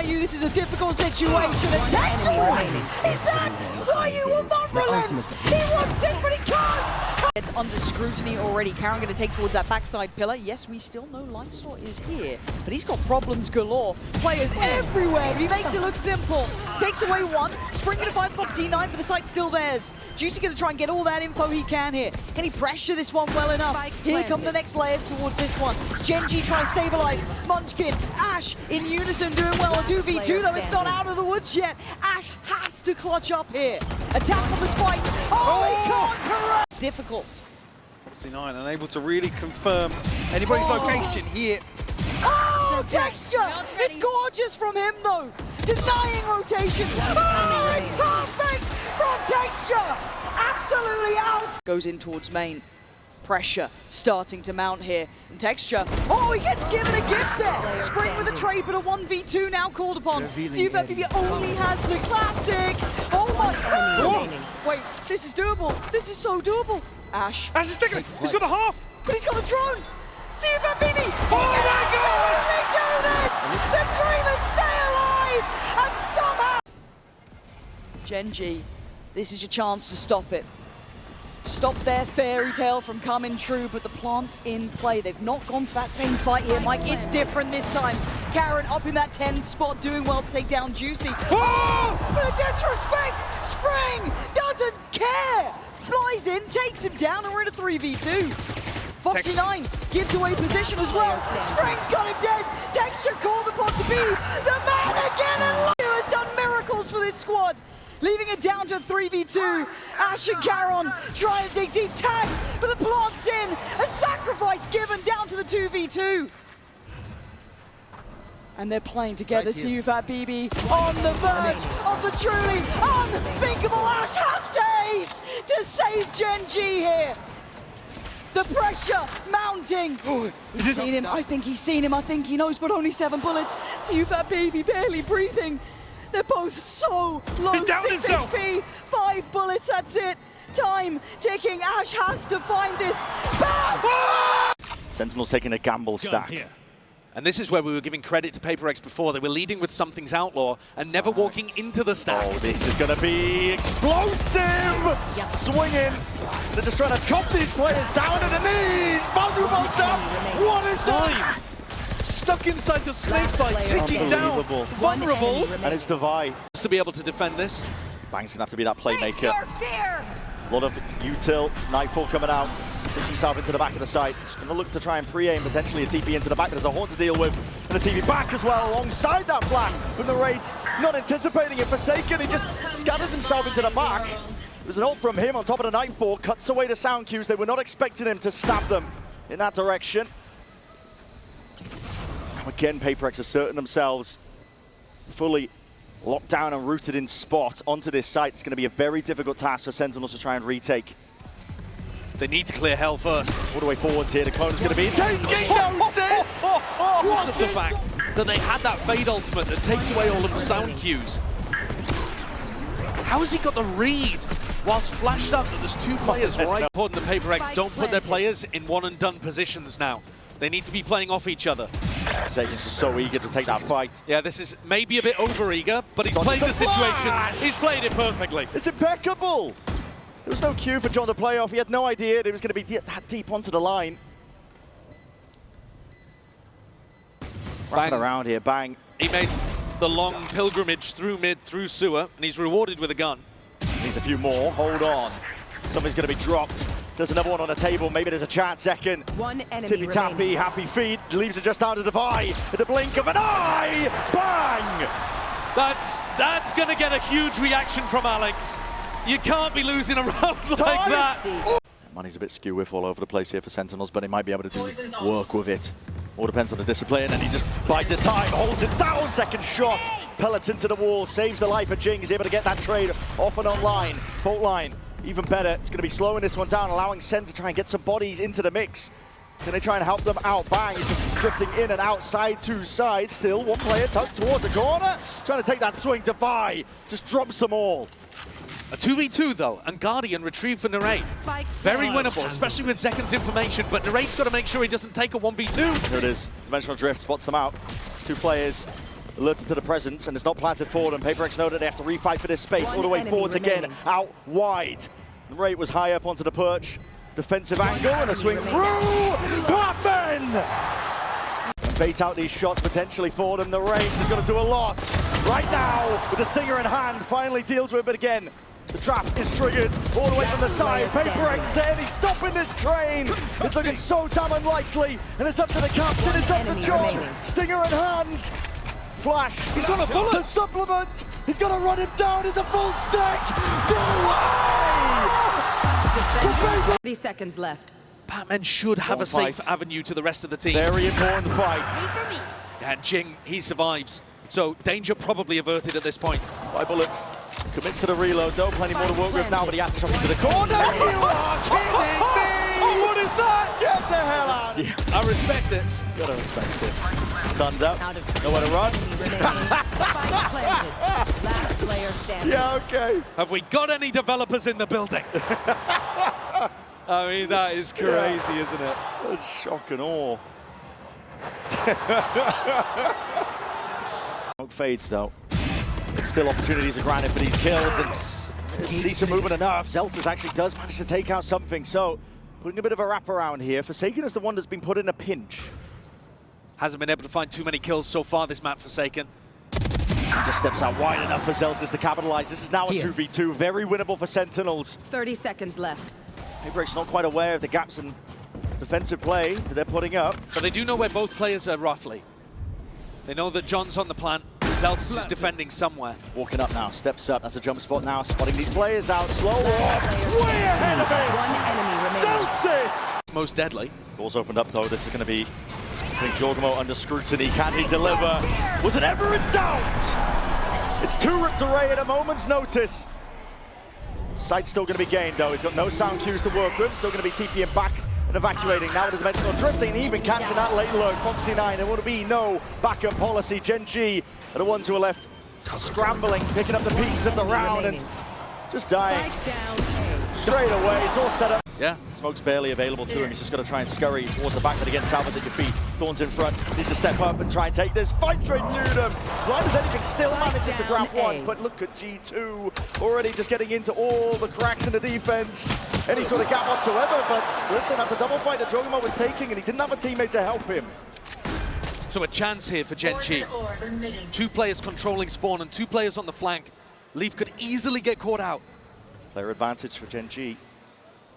YU, this is a difficult situation, and Texture wins! Is that YU will not relent? He wants this, but he can't! It's under scrutiny already. Karen going to take towards that backside pillar. Yes, we still know Lysor is here, but he's got problems galore. Players everywhere, but he makes it look simple. Takes away 1, Spring going to find Foxy9, but the site's still theirs. Juicy going to try and get all that info he can here. Can he pressure this one well enough? Here come the next layers towards this one. Gen.G trying to stabilize. Munchkin, Ash in unison doing well. A 2v2 though, it's not out of the woods yet. Ash has to clutch up here. Attack on the spike. Oh, he can't correct. Difficult. Foxy9 unable to really confirm anybody's location here. Oh, Texture! It's gorgeous from him though. Denying rotation. Oh, it's perfect from Texture. Absolutely out. Goes in towards main. Pressure starting to mount here. And Texture, oh, he gets given a gift there. Spring with a trade, but a 1v2 now called upon. CFFB only has the classic. Oh my god. Wait, this is doable. This is so doable. Ash. Ash is taking it. He's got a half. But he's got the drone. CFFB. Oh my god. Do this. The dreamers stay alive. And somehow. Gen.G, this is your chance to stop it. Stop their fairy tale from coming true, but the plant's in play. They've not gone for that same fight here, Mike. It's different this time. Karen up in that 10 spot, doing well to take down Juicy. Oh! The disrespect! Spring doesn't care! Flies in, takes him down, and we're in a 3v2. Foxy9 gives away position as well. Spring's got him dead. Texture called upon to be the man again, and Leo has done miracles for this squad. Leaving it down to a 3v2. Ash and Caron trying to dig deep tag, but the plant's in. A sacrifice given down to the 2v2. And they're playing together. CFAT BB on the verge of the truly unthinkable. Ash has to ace to save Gen.G here. The pressure mounting. He's seen him. I think he's seen him. I think he knows, but only 7 bullets. CFAT BB barely breathing. They're both so low. He's down 6 himself. HP, 5 bullets, that's it. Time ticking. Ash has to find this. Bam! Sentinel's taking a gamble stack. Here. And this is where we were giving credit to PaperX before. They were leading with Something's Outlaw and never walking into the stack. Oh, this is going to be explosive! Swinging. They're just trying to chop these players down to the knees. Vulnerable down. What is that? Stuck inside the snake bite, ticking down. Vulnerable. And it's Devi. To be able to defend this. Bang's going to have to be that playmaker. A lot of util. Nightfall coming out. Sticks himself into the back of the site. He's going to look to try and pre-aim potentially a TP into the back. There's a Horn to deal with. And a TP back as well alongside that flash. But the rate not anticipating it. Forsaken, he just scattered himself into the back. It was an ult from him on top of the Nightfall. Cuts away the sound cues. They were not expecting him to stab them in that direction. Now again, PaperX asserting themselves fully locked down and rooted in spot onto this site. It's going to be a very difficult task for Sentinels to try and retake. They need to clear hell first. All the way forwards here, the clone is going to be taking notice! Because of the fact that they had that Fade ultimate that takes away all of the sound cues. How has he got the read whilst flashed up that there's two players right? Important that PaperX don't put their players in one and done positions now. They need to be playing off each other. Sagan's so eager to take that fight. Yeah, this is maybe a bit over-eager, but he's played the situation. He's played it perfectly. It's impeccable! There was no cue for John to play off. He had no idea it was going to be that deep onto the line. Wrapping around here, Bang. He made the long pilgrimage through mid, through sewer, and he's rewarded with a gun. Needs a few more. Hold on. Something's going to be dropped. There's another one on the table. Maybe there's a chance. Second. One enemy Tippy-tappy, remaining. happy feet. Leaves it just down to Devi. At the blink of an eye. Bang! That's going to get a huge reaction from Alex. You can't be losing a round like that. Money's a bit skew with all over the place here for Sentinels, but he might be able to work with it. All depends on the discipline, and he just bides his time, holds it down. Second shot, pellets into the wall, saves the life of Jing. He's able to get that trade off and online. Fault line, even better. It's going to be slowing this one down, allowing Sen to try and get some bodies into the mix. Can they try and help them out? Bang, he's just drifting in and outside to side. Still, one player tucked towards the corner. Trying to take that swing. Devi just drops them all. A 2v2 though, and Guardian retrieved for Narrate. Very winnable, especially with Zekan's information, but Narate's got to make sure he doesn't take a 1v2. Here it is. Dimensional Drift spots them out. It's two players alerted to the presence, and it's not planted forward, and PaperX know that they have to refight for this space all the way forwards again, out wide. Narate was high up onto the perch. Defensive angle and a swing through. Batman! And bait out these shots potentially for them. The range is going to do a lot. Right now, with the stinger in hand, finally deals with it again. The trap is triggered all the way from the side. PaperX is there, and he's stopping this train. It's looking so damn unlikely, and it's up to the captain, it's up to John. Stinger in hand. Flash. He's got a bullet. The supplement. He's going to run him down. It's a full stack. 30 seconds left. Batman should have a safe avenue to the rest of the team. Very important fight. And Jing, he survives. So danger probably averted at this point. 5 bullets. Commits to the reload, though. Plenty more to work with now, but he has to drop into the corner. You are kidding me! What is that? Get the hell out! Yeah, I respect it. Gotta respect it. Stands up. Nowhere to run. Last player standing. Yeah, okay. Have we got any developers in the building? I mean, that is crazy, isn't it? That's shock and awe. Fades, though. Still opportunities are granted for these kills, and it's decent movement enough. Zeltas actually does manage to take out something, so putting a bit of a wrap around here. Forsaken is the one that's been put in a pinch. Hasn't been able to find too many kills so far this map, Forsaken. Just steps out wide enough for Zeltas to capitalize. This is now a 2v2, very winnable for Sentinels. 30 seconds left. PaperX not quite aware of the gaps in defensive play that they're putting up. But they do know where both players are roughly. They know that John's on the plant. Zeltas is defending somewhere. Walking up now, steps up. That's a jump spot now. Spotting these players out. Slow walk. Way ahead of it. Zeltas! Most deadly. Doors opened up though. This is going to be putting Jorgamo under scrutiny. Can he deliver? Was it ever in doubt? It's 2 ripped array at a moment's notice. Sight's still going to be gained though. He's got no sound cues to work with. Still going to be TPing back and evacuating. Now with the dimensional drifting, even catching that late load. Foxy9, there would be no backup policy. Gen G are the ones who are left scrambling, picking up the pieces of the round and just dying straight away. It's all set up. Yeah. Smoke's barely available to him. He's just got to try and scurry towards the back, but again, Salva's at your feet. Thorn's in front. Needs to step up and try and take this. Fight straight to them. Blind as anything, still manages to grab one. But look at G2 already just getting into all the cracks in the defense. Any sort of gap whatsoever. But listen, that's a double fight that Jogamo was taking, and he didn't have a teammate to help him. So a chance here for Gen G. 2 players controlling spawn and 2 players on the flank. Leaf could easily get caught out. Player advantage for Gen G.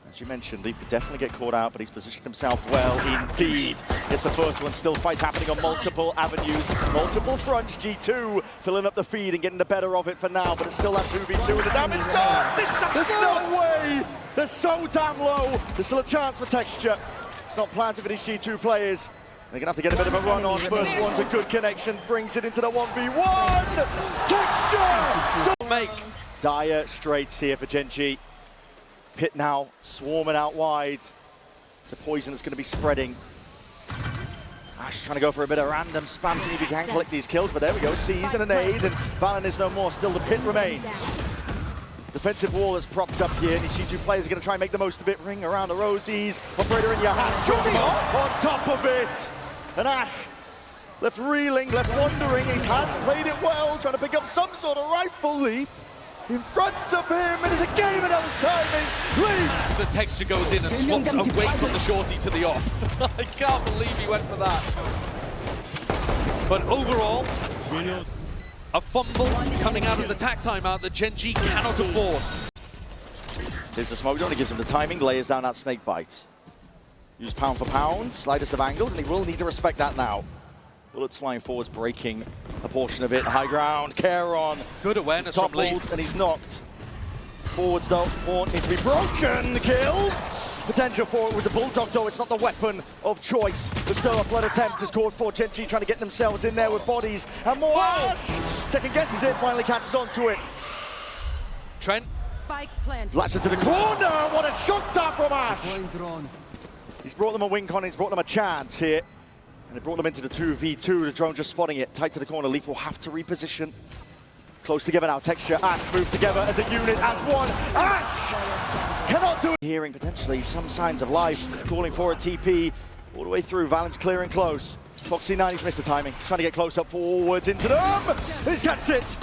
As you mentioned, Leaf could definitely get caught out, but he's positioned himself well indeed. It's the first one, still fights happening on multiple avenues, multiple fronts. G2 filling up the feed and getting the better of it for now, but it's still that 2v2 and the damage done! There's no way! They're so damn low! There's still a chance for Texture. It's not planted for these G2 players. They're gonna have to get a bit of a run on. First one's a good connection, brings it into the 1v1! Texture! To make dire straights here for Gen G. Pit now swarming out wide. It's a poison that's going to be spreading. Ash trying to go for a bit of random spam, seeing if he can collect these kills, but there we go. Sees and a nade, and Valen is no more. Still the pit remains. Defensive wall is propped up here, and these G2 players are going to try and make the most of it. Ring around the rosies. Operator in your hand. On top of it. And Ash left reeling, left wondering. He has played it well, trying to pick up some sort of rifle. Leaf in front of him. It is a game of those timings. Leaf! The Texture goes in and swaps away from the shorty to the off. I can't believe he went for that. But overall, a fumble coming out of the tack timeout that Gen G cannot afford. There's the smoke, only gives him the timing, layers down that snake bite. Use pound for pound, slightest of angles, and he will need to respect that now. Bullets flying forwards, breaking a portion of it. High ground, Caron. Good awareness from Leaf. And he's knocked. Forwards though, Horn needs to be broken. Kills. Potential for it with the Bulldog though, it's not the weapon of choice. The still a blood attempt is called for. Gen G trying to get themselves in there with bodies. And more Ash! Second guesses it, finally catches onto it. Trent. Spike planted. Latches to the corner, what a shot down from Ash! He's brought them a win con, he's brought them a chance here. And it brought them into the 2v2, the drone just spotting it. Tight to the corner, Leaf will have to reposition. Close together now, Texture, Ash move together as a unit, as one. Ash cannot do it. Hearing potentially some signs of life, calling for a TP. All the way through, Valen's clear and close. Foxy9, he's missed the timing. He's trying to get close up forwards into them. He's catched it.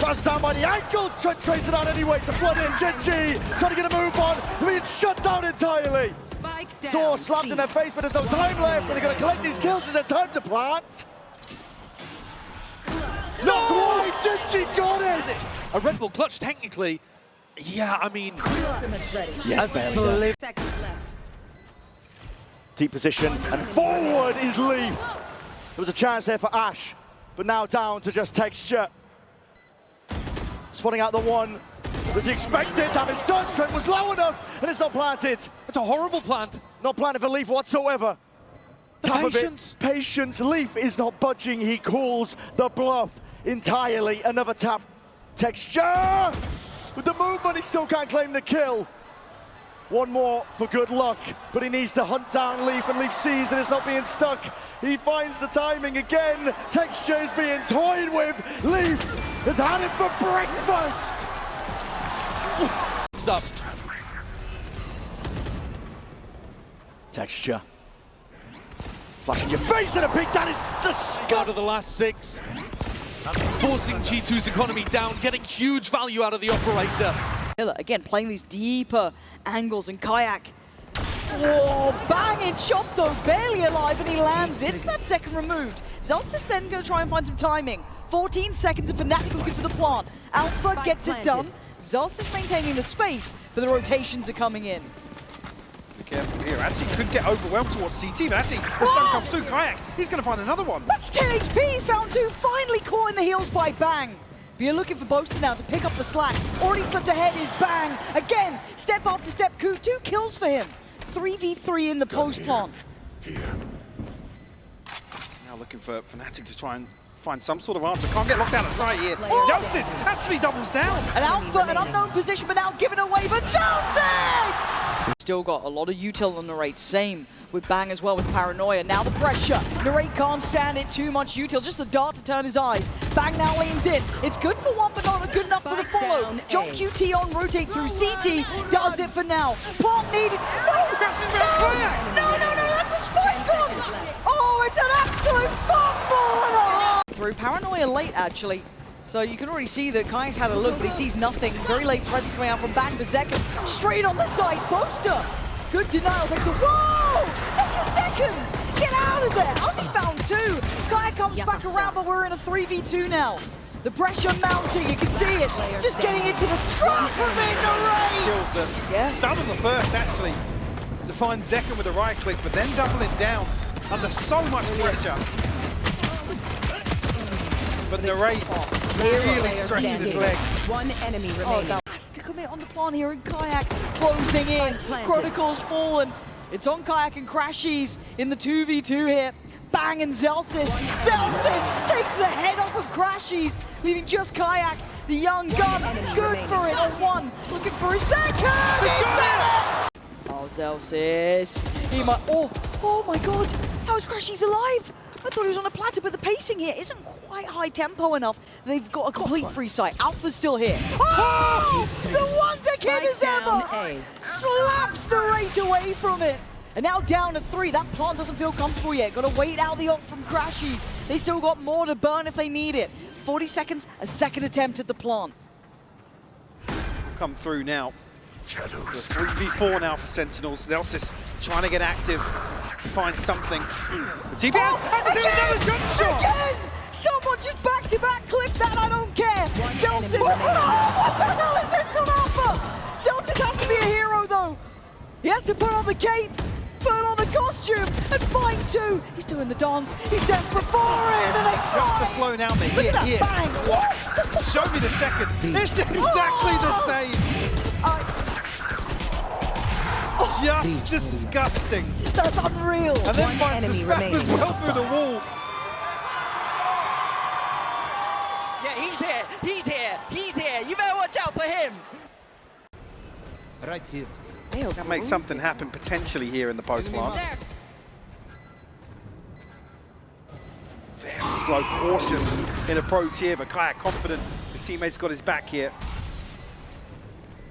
Bounced down by the ankle. Trent traces it out anyway to flood in. Gen G trying to get a move on. Being shut down entirely. Door slapped in their face, but there's no time left. And they're going to collect these kills. Is there time to plant? Not quite. Gen G got it. A Red Bull clutch, technically. Yeah, I mean, yes, a slim. Seconds left. Deep position, and forward is Leaf. There was a chance there for Ash, but now down to just Texture. Spotting out the one. Was he expected? Damage done. Trent was low enough, and it's not planted. It's a horrible plant. Not planted for Leaf whatsoever. Patience. Patience. Leaf is not budging. He calls the bluff entirely. Another tap. Texture! With the movement, he still can't claim the kill. One more for good luck, but he needs to hunt down Leaf, and Leaf sees that it's not being stuck. He finds the timing again. Texture is being toyed with. Leaf has had it for breakfast. Up. Texture. Flash in your face and a peek. That is the scum. Out of the last 6. Forcing G2's economy down, getting huge value out of the operator. Again, playing these deeper angles, and Kayak. Oh, banging shot though, barely alive, and he lands. It's that second removed. Zelts is then going to try and find some timing. 14 seconds of Fnatic looking for the plant. Alpha gets it done. Zelts is maintaining the space, but the rotations are coming in. Be careful here. Anti could get overwhelmed towards CT, but Anti, the stun comes through. Kayak, he's going to find another one. That's 10 HP. He's found 2. Finally caught in the heels by Bang. But you're looking for Boaster now to pick up the slack. Already slipped ahead is Bang. Again, step after step. 2 kills for him. 3v3 in the post plant. Now looking for Fnatic to try and find some sort of answer. Can't get locked out of sight here. Zelsis actually doubles down. An Alpha, an unknown position, but now given away. But Zelsis Still got a lot of util on Narrate. Same with Bang as well with Paranoia. Now the pressure. Narrate can't stand it. Too much util. Just the dart to turn his eyes. Bang now leans in. It's good for one, but not good enough for the follow. Jump QT on, rotate through. CT does it for now. Plant needed. No! No, that's a spike gun! Oh, it's an absolute fumble! Through Paranoia late, actually. So you can already see that Kayak's had a look, but he sees nothing. Very late presence coming out from Bang Berserker. Straight on the side, poster. Good denial, takes a, whoa! Takes a second! Get out of there! How's he found two? Kayak comes back around, but we're in a 3v2 now. The pressure mounting, you can see it. Just getting into the scrap of it, Narrate! Kills them. Yeah. Stun on the first, actually, to find Zekken with a right click, but then double it down under so much pressure. But Narrate really stretching his legs. One enemy remaining. Has to commit on the plan here, and Kayak closing in. Chronicle's fallen. It's on Kayak and Crashies in the 2v2 here. Bang and Zelsis. Zelsis takes the head off of Crashies, leaving just Kayak, the young gun. Good for it on one. Looking for a second. He's got it! Oh, Zelsis. He might. Oh my god. How is Crashies alive? I thought he was on a platter, but the pacing here isn't quite high tempo enough. They've got a complete free sight. Alpha's still here. Oh! The wonder kid as ever! Slaps Narrate away from it. And now down to 3. That plant doesn't feel comfortable yet. Got to wait out the ult from Crashies. They still got more to burn if they need it. 40 seconds, a second attempt at the plant. Come through now. 3v4 now for Sentinels. Zelsis trying to get active. Find something. The TPN! Oh, Is it another jump shot? Again! Someone just back-to-back clip that, I don't care! Zelsis! Oh, what the hell is this from Alpha? Zelsis has to be a hero, though! He has to put on the cape, put on the costume, and find two! He's doing the dance, he's desperate for it, and they Just to slow down the hit here. Bang! What? Show me the second. It's exactly the same. Just disgusting. That's unreal. And then finds the spam as well through the wall. Yeah, he's here. You better watch out for him. Right here. Can make something happen potentially here in the post plant. Very slow, cautious in approach here, but Kayak confident. His teammate's got his back here.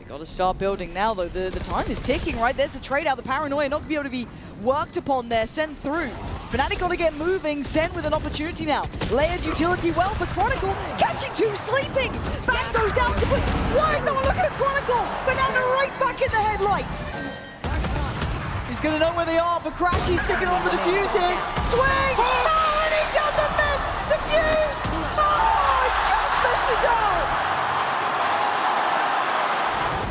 Got to start building now, though. The time is ticking, right? There's the trade out. The Paranoia not going to be able to be worked upon there. Send through. Fnatic got to get moving. Send with an opportunity now. Layered utility well, but Chronicle catching two, sleeping. Bang goes down complete. Why is no one looking at Chronicle? But now they're right back in the headlights. He's going to know where they are, but Crashy's sticking on the defuse here. Swing! Oh, and he doesn't miss! Defuse! Oh, it just misses out!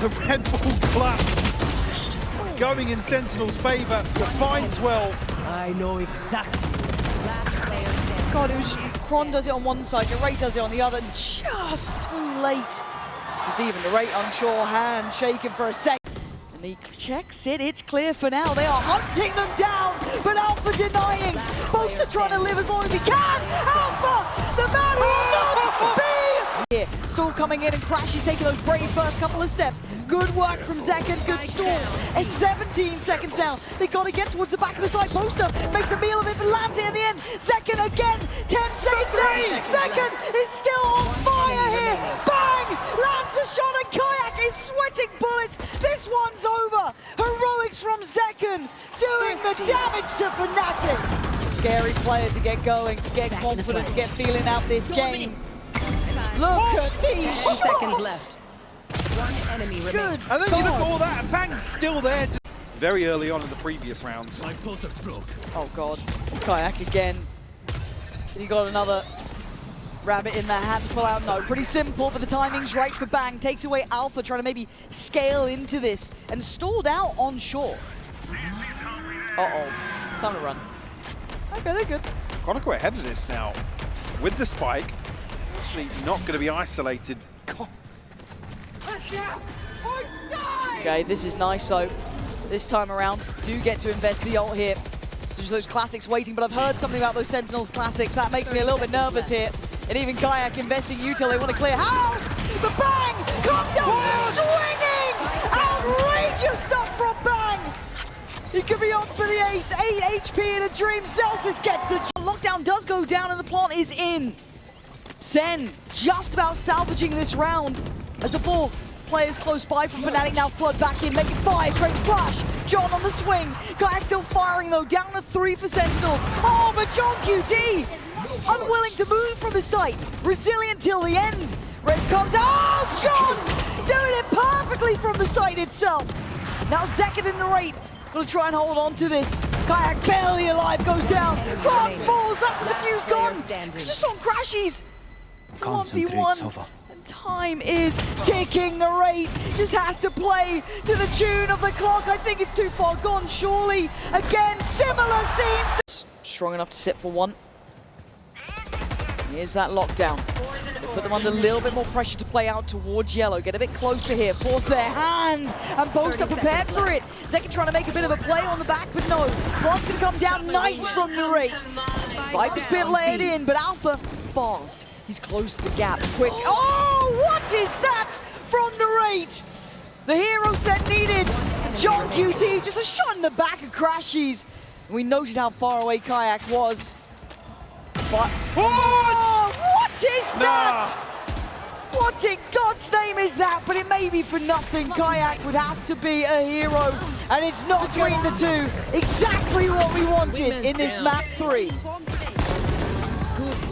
The Red Bull clutch going in Sentinel's favor to find 12. I know exactly. God, it was Kron does it on one side, Narrate does it on the other, and just too late. Just even Narrate unsure, hand shaking for a second. And he checks it, it's clear for now. They are hunting them down, but Alpha denying. Boaster trying to live as long as he can. Alpha, the man who will not be here. Stall coming in and Crash is taking those brave first couple of steps. Good work from Zekken, good stall. It's 17 seconds now. They got to get towards the back of the side. Poster makes a meal of it, but lands it in the end. Zekken again, 10 seconds left. Zekken is still on fire here. Bang! Lands a shot and Kayak is sweating bullets. This one's over. Heroics from Zekken doing the damage to Fnatic. It's a scary player to get going, to get confident, to get feeling out this game. Look at these 10 seconds left. One enemy remaining. And then you look at all that, and Bang's still there. Very early on in the previous rounds. Oh god, Kayak again. You got another rabbit in the hat to pull out. No, pretty simple, but the timing's right for Bang. Takes away Alpha, trying to maybe scale into this, and stalled out on shore. Uh-oh, time to run. Okay, they're good. Chronicle ahead of this now with the spike. Actually not going to be isolated. Okay, this is nice though. This time around, do get to invest the ult here. So just those classics waiting, but I've heard something about those Sentinels classics. That makes me a little bit nervous here. And even Kayak investing util, they want to clear house! The Bang comes down, swinging! Outrageous stuff from Bang! He could be on for the ace. 8 HP in a dream. Celsius gets the lockdown does go down and the plant is in. Sen just about salvaging this round as the 4 players close by from Fnatic now flood back in, making 5. Great flash. John on the swing. Kayak still firing though. Down to 3 for Sentinels. Oh, but John QT unwilling to move from the site. Resilient till the end. Rez comes. Oh, John doing it perfectly from the site itself. Now Zekid and Narrate gonna try and hold on to this. Kayak barely alive, goes down. Cross falls, that's the defuse gone. Just on crashes. 1v1. And time is ticking. Narrate just has to play to the tune of the clock. I think it's too far gone, surely. Again, similar scenes. Strong enough to sit for 1. Here's that lockdown. Put them under a little bit more pressure to play out towards yellow. Get a bit closer here, force their hand, and Boast are prepared for it. Zekid trying to make a bit of a play on the back, but no. Plant's gonna come down nice from Narrate. Viper's bit laid in, but Alpha fast. He's closed the gap quick. Oh, what is that from Narrate? The hero set needed. John QT, just a shot in the back of Crashies. We noted how far away Kayak was. But what is that? What in God's name is that? But it may be for nothing. Kayak would have to be a hero, and it's not between the two. Exactly what we wanted in this map 3. Good,